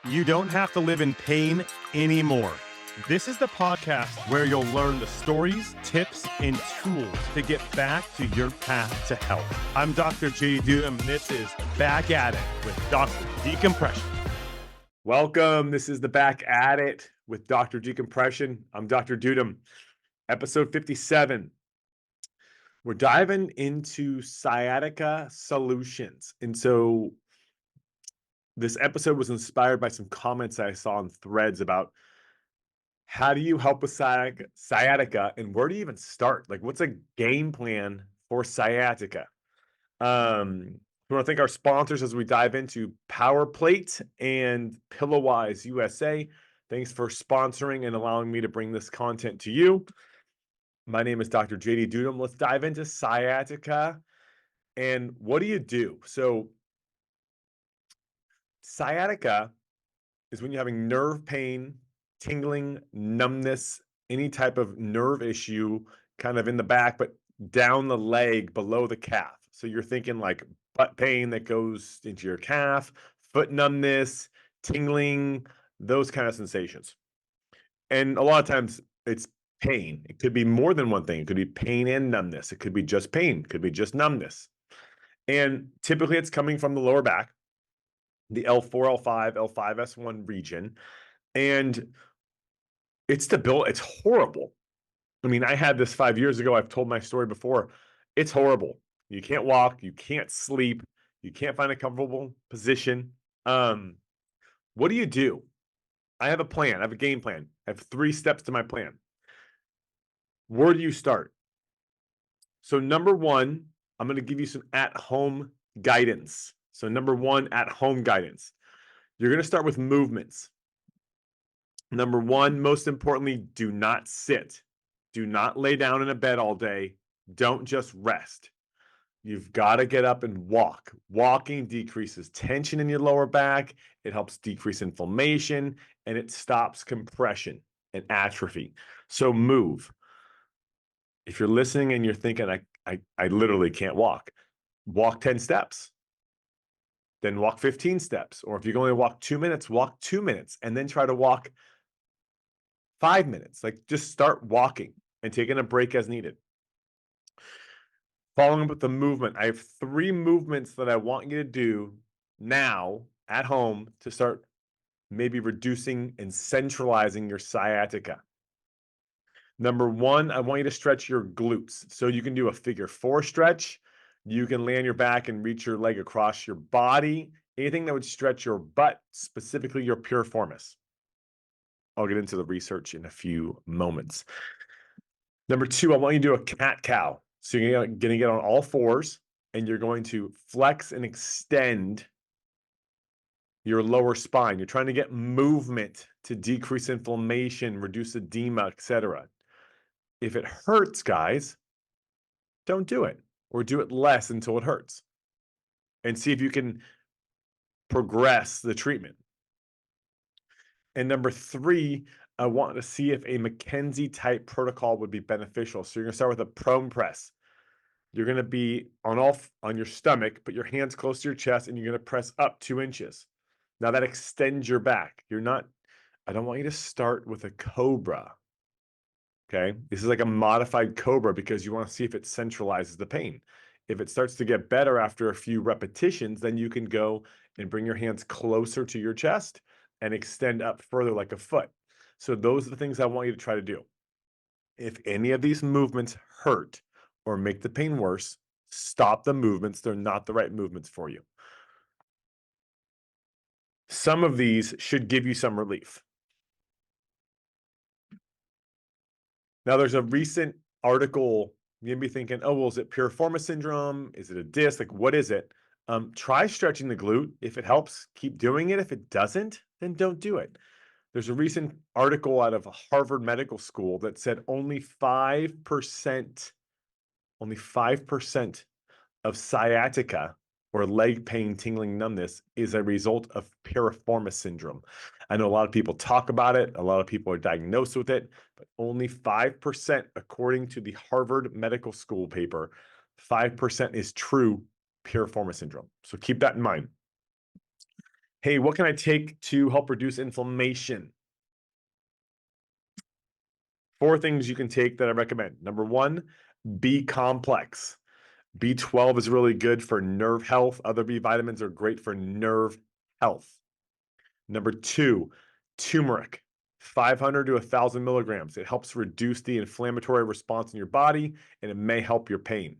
You don't have to live in pain anymore. This is the podcast where you'll learn the stories, tips, and tools to get back to your path to health. I'm Dr. J. Dudum. This is Back at It with Dr. Decompression. Welcome. This is the Back at It with Dr. Decompression. I'm Dr. Dudum. Episode 57. We're diving into sciatica solutions. And so this episode was inspired by some comments I saw in threads about how do you help with sciatica and where do you even start? Like, what's a game plan for sciatica? We want to thank our sponsors as we dive into Power Plate and Pillowise USA. Thanks for sponsoring and allowing me to bring this content to you. My name is Dr. JD Dudum. Let's dive into sciatica. And what do you do? So sciatica is when you're having nerve pain, tingling, numbness, any type of nerve issue kind of in the back, but down the leg below the calf. So you're thinking like butt pain that goes into your calf, foot numbness, tingling, those kind of sensations. And a lot of times it's pain. It could be more than one thing. It could be pain and numbness. It could be just pain. It could be just numbness. And typically it's coming from the lower back, the L4, L5, L5S1 region. And it's debilitating. It's horrible. I mean, I had this 5 years ago. I've told my story before. It's horrible. You can't walk. You can't sleep. You can't find a comfortable position. What do you do? I have a plan. I have a game plan. I have 3 steps to my plan. Where do you start? So number one, I'm going to give you some at-home guidance. So number one, at-home guidance. You're going to start with movements. Number one, most importantly, do not sit. Do not lay down in a bed all day. Don't just rest. You've got to get up and walk. Walking decreases tension in your lower back. It helps decrease inflammation, and it stops compression and atrophy. So move. If you're listening and you're thinking, I literally can't walk 10 steps. Then walk 15 steps. Or if you can only walk 2 minutes, walk 2 minutes, and then try to walk 5 minutes. Like, just start walking and taking a break as needed. Following up with the movement, I have 3 movements that I want you to do now at home to start maybe reducing and centralizing your sciatica. Number one, I want you to stretch your glutes. So you can do a figure 4 stretch. You can lay on your back and reach your leg across your body. Anything that would stretch your butt, specifically your piriformis. I'll get into the research in a few moments. Number 2, I want you to do a cat-cow. So you're going to get on all 4s, and you're going to flex and extend your lower spine. You're trying to get movement to decrease inflammation, reduce edema, etc. If it hurts, guys, don't do it, or do it less until it hurts, and see if you can progress the treatment. And number 3, I want to see if a McKenzie type protocol would be beneficial. So you're going to start with a prone press. You're going to be on your stomach, put your hands close to your chest, and you're going to press up 2 inches. Now that extends your back. I don't want you to start with a cobra. Okay. This is like a modified cobra because you want to see if it centralizes the pain. If it starts to get better after a few repetitions, then you can go and bring your hands closer to your chest and extend up further like a foot. So those are the things I want you to try to do. If any of these movements hurt or make the pain worse, stop the movements. They're not the right movements for you. Some of these should give you some relief. Now, there's a recent article. You'd be thinking, oh, well, is it piriformis syndrome? Is it a disc? Like, what is it? Try stretching the glute. If it helps, keep doing it. If it doesn't, then don't do it. There's a recent article out of Harvard Medical School that said only 5% of sciatica or leg pain, tingling, numbness is a result of piriformis syndrome. I know a lot of people talk about it. A lot of people are diagnosed with it, but only 5%, according to the Harvard Medical School paper, 5% is true piriformis syndrome. So keep that in mind. Hey, what can I take to help reduce inflammation? 4 things you can take that I recommend. Number 1, B complex. B12 is really good for nerve health. Other B vitamins are great for nerve health. Number 2, turmeric, 500 to 1,000 milligrams. It helps reduce the inflammatory response in your body, and it may help your pain.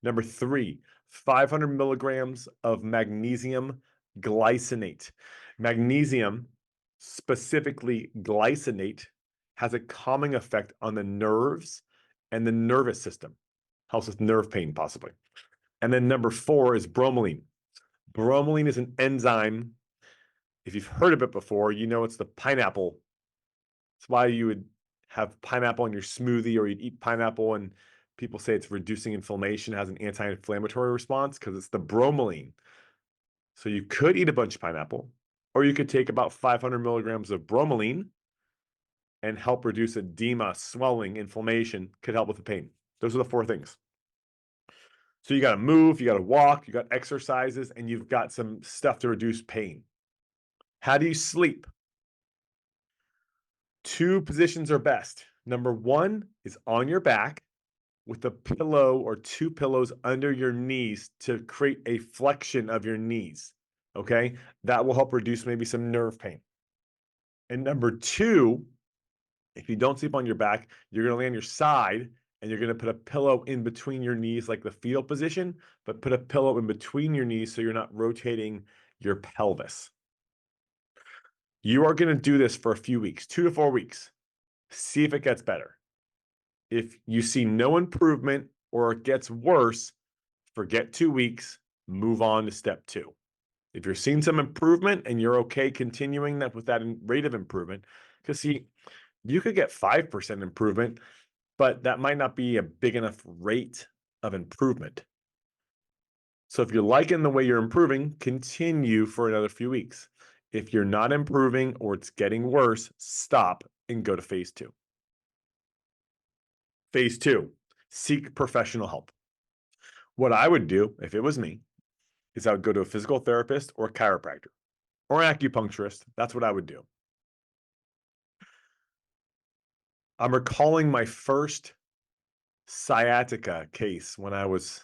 Number 3, 500 milligrams of magnesium glycinate. Magnesium, specifically glycinate, has a calming effect on the nerves and the nervous system. Helps with nerve pain, possibly. And then number 4 is bromelain. Bromelain is an enzyme. If you've heard of it before, you know it's the pineapple. It's why you would have pineapple in your smoothie, or you'd eat pineapple and people say it's reducing inflammation, has an anti-inflammatory response because it's the bromelain. So you could eat a bunch of pineapple, or you could take about 500 milligrams of bromelain and help reduce edema, swelling, inflammation, could help with the pain. Those are the 4 things. So you got to move, you got to walk, you got exercises, and you've got some stuff to reduce pain. How do you sleep? 2 positions are best. Number 1 is on your back with a pillow or 2 pillows under your knees to create a flexion of your knees. Okay. That will help reduce maybe some nerve pain. And number 2, if you don't sleep on your back, you're going to lay on your side and you're going to put a pillow in between your knees, like the fetal position, but put a pillow in between your knees so you're not rotating your pelvis. You are going to do this for a few weeks, 2 to 4 weeks. See if it gets better. If you see no improvement or it gets worse, forget 2 weeks, move on to step 2. If you're seeing some improvement and you're okay continuing that with that rate of improvement, because see, you could get 5% improvement, but that might not be a big enough rate of improvement. So if you're liking the way you're improving, continue for another few weeks. If you're not improving or it's getting worse, stop and go to phase 2. Phase 2, seek professional help. What I would do if it was me is I would go to a physical therapist or a chiropractor or an acupuncturist. That's what I would do. I'm recalling my first sciatica case when I was,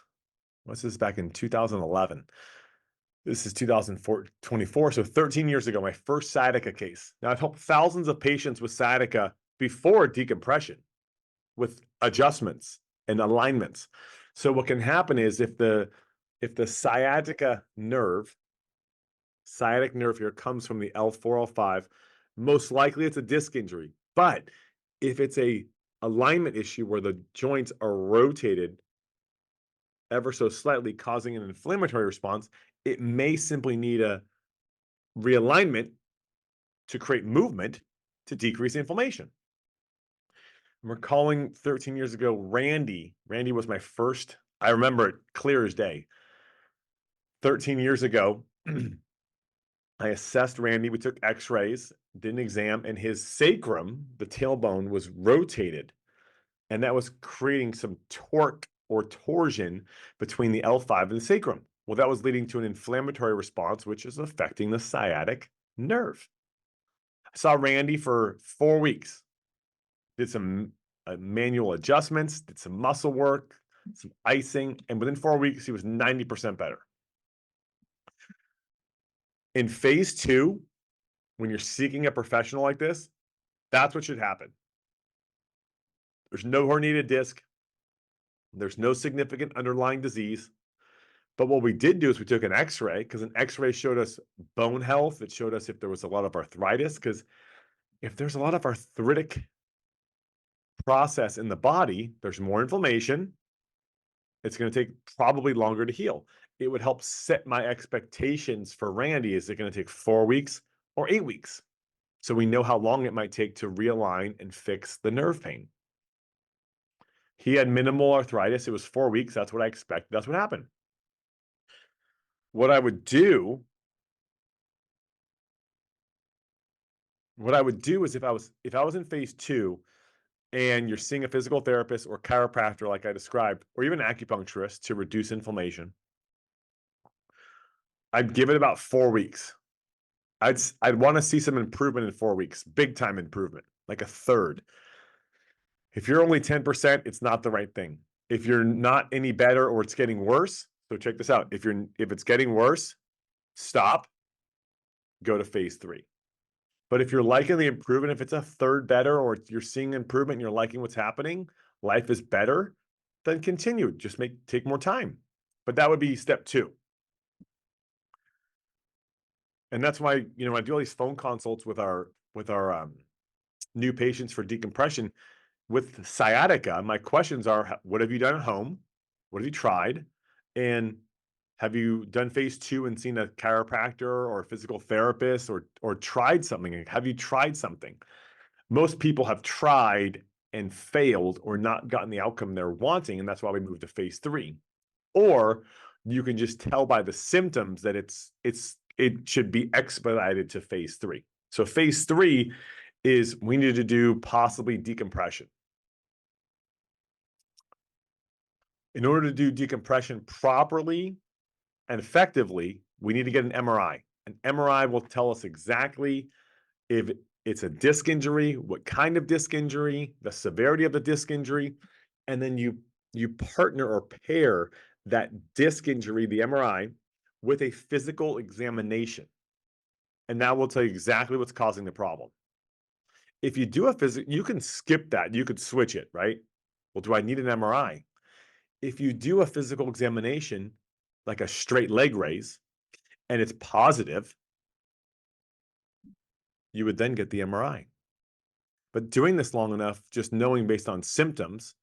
what's this, back in 2011. This is 2024, so 13 years ago, my first sciatica case. Now, I've helped thousands of patients with sciatica before decompression with adjustments and alignments. So what can happen is if the sciatic nerve here comes from the L4, L5, most likely it's a disc injury. But if it's a alignment issue where the joints are rotated ever so slightly, causing an inflammatory response, it may simply need a realignment to create movement to decrease inflammation. I'm recalling 13 years ago, Randy was my first, I remember it clear as day. 13 years ago, I assessed Randy. We took x-rays, did an exam, and his sacrum, the tailbone, was rotated. And that was creating some torque or torsion between the L5 and the sacrum. Well, that was leading to an inflammatory response, which is affecting the sciatic nerve. I saw Randy for 4 weeks, did some manual adjustments, did some muscle work, some icing, and within 4 weeks, he was 90% better. In phase 2, when you're seeking a professional like this, that's what should happen. There's no herniated disc. There's no significant underlying disease. But what we did do is we took an x-ray, because an x-ray showed us bone health. It showed us if there was a lot of arthritis, because if there's a lot of arthritic process in the body, there's more inflammation. It's going to take probably longer to heal. It would help set my expectations for Randy. Is it going to take 4 weeks or 8 weeks? So we know how long it might take to realign and fix the nerve pain. He had minimal arthritis. It was 4 weeks. That's what I expected. That's what happened. What I would do is if I was in phase 2 and you're seeing a physical therapist or chiropractor like I described, or even acupuncturist to reduce inflammation, I'd give it about 4 weeks. I'd want to see some improvement in 4 weeks, big time improvement, like a third. If you're only 10%, it's not the right thing. If you're not any better or it's getting worse, so check this out. If it's getting worse, stop, go to phase 3. But if you're liking the improvement, if it's a third better or you're seeing improvement and you're liking what's happening, life is better, then continue. Just take more time. But that would be step 2. And that's why, I do all these phone consults with our new patients for decompression with sciatica. My questions are, what have you done at home? What have you tried? And have you done phase 2 and seen a chiropractor or a physical therapist or tried something? Have you tried something? Most people have tried and failed or not gotten the outcome they're wanting, and that's why we moved to phase 3. Or you can just tell by the symptoms that it should be expedited to phase 3. So phase 3 is we need to do possibly decompression. In order to do decompression properly and effectively, we need to get an MRI. An MRI will tell us exactly if it's a disc injury, what kind of disc injury, the severity of the disc injury, and then you partner or pair that disc injury, the MRI, with a physical examination. And that will tell you exactly what's causing the problem. If you do a physical, you can skip that. You could switch it, right? Well, do I need an MRI? If you do a physical examination, like a straight leg raise, and it's positive, you would then get the MRI. But doing this long enough, just knowing based on symptoms,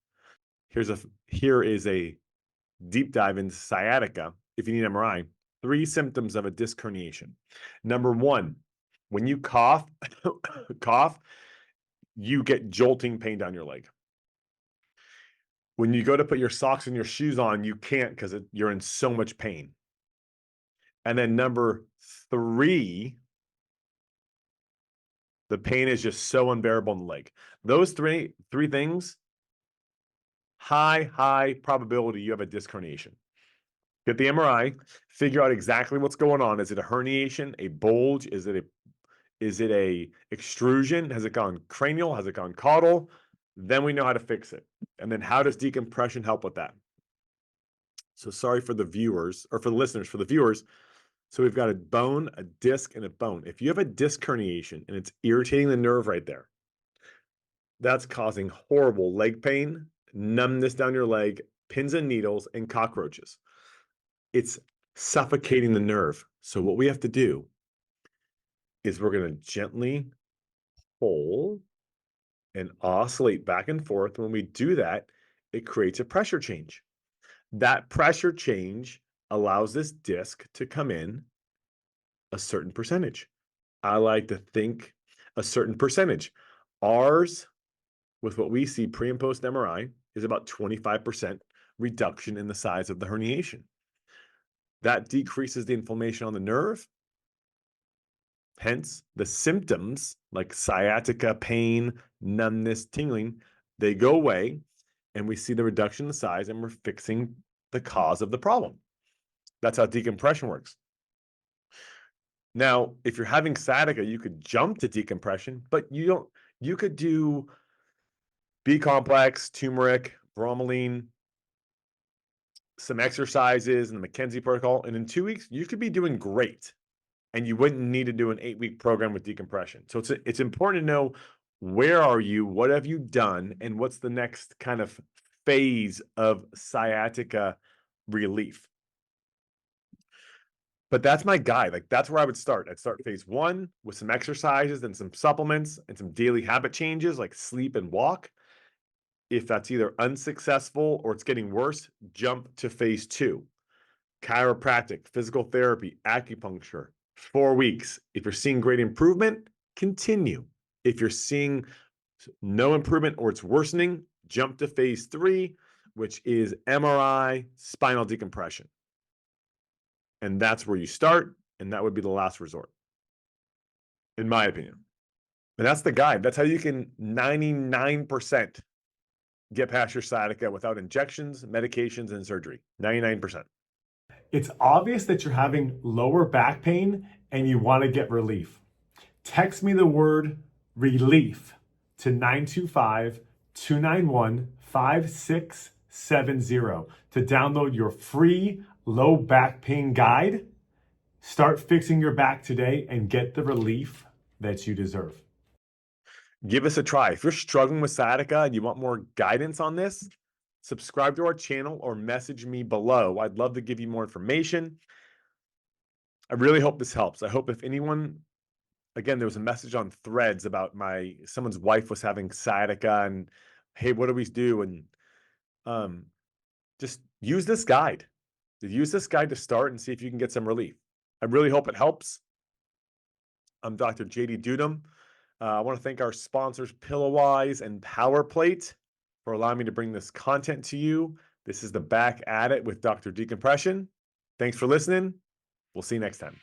here is a deep dive into sciatica. If you need MRI, 3 symptoms of a disc herniation. Number 1, when you cough, you get jolting pain down your leg. When you go to put your socks and your shoes on, you can't because you're in so much pain. And then number 3, the pain is just so unbearable in the leg. Those three things, high probability you have a disc herniation. Get the MRI, figure out exactly what's going on. Is it a herniation, a bulge? Is it a extrusion? Has it gone cranial? Has it gone caudal? Then we know how to fix it. And then how does decompression help with that? So sorry for the viewers, or for the listeners, for the viewers. So we've got a bone, a disc, and a bone. If you have a disc herniation and it's irritating the nerve right there, that's causing horrible leg pain, numbness down your leg, pins and needles, and cockroaches. It's suffocating the nerve. So what we have to do is we're going to gently pull and oscillate back and forth. When we do that, it creates a pressure change. That pressure change allows this disc to come in a certain percentage. I like to think a certain percentage. Ours, with what we see pre and post MRI, is about 25% reduction in the size of the herniation. That decreases the inflammation on the nerve. Hence, the symptoms like sciatica, pain, numbness, tingling, they go away, and we see the reduction in the size, and we're fixing the cause of the problem. That's how decompression works. Now, if you're having sciatica, you could jump to decompression, but you could do B-complex, turmeric, bromelain, some exercises in the McKenzie protocol, and in 2 weeks, you could be doing great. And you wouldn't need to do an 8-week program with decompression. So it's important to know, where are you, what have you done, and what's the next kind of phase of sciatica relief. But that's my guide. Like, that's where I would start. I'd start phase 1 with some exercises and some supplements and some daily habit changes like sleep and walk. If that's either unsuccessful or it's getting worse, jump to phase 2. Chiropractic, physical therapy, acupuncture, 4 weeks. If you're seeing great improvement, continue. If you're seeing no improvement or it's worsening, jump to phase 3, which is MRI, spinal decompression. And that's where you start, and that would be the last resort, in my opinion. And that's the guide. That's how you can 99% get past your sciatica without injections, medications, and surgery. 99%. It's obvious that you're having lower back pain and you want to get relief. Text me the word relief to 925-291-5670 to download your free low back pain guide. Start fixing your back today and get the relief that you deserve. Give us a try. If you're struggling with sciatica and you want more guidance on this, subscribe to our channel or message me below. I'd love to give you more information. I really hope this helps. I hope if anyone, again, there was a message on Threads about someone's wife was having sciatica and, hey, what do we do? And just use this guide. Use this guide to start and see if you can get some relief. I really hope it helps. I'm Dr. JD Dudum. I want to thank our sponsors, PillowWise and PowerPlate, for allowing me to bring this content to you. This is the Back at It with Dr. Decompression. Thanks for listening. We'll see you next time.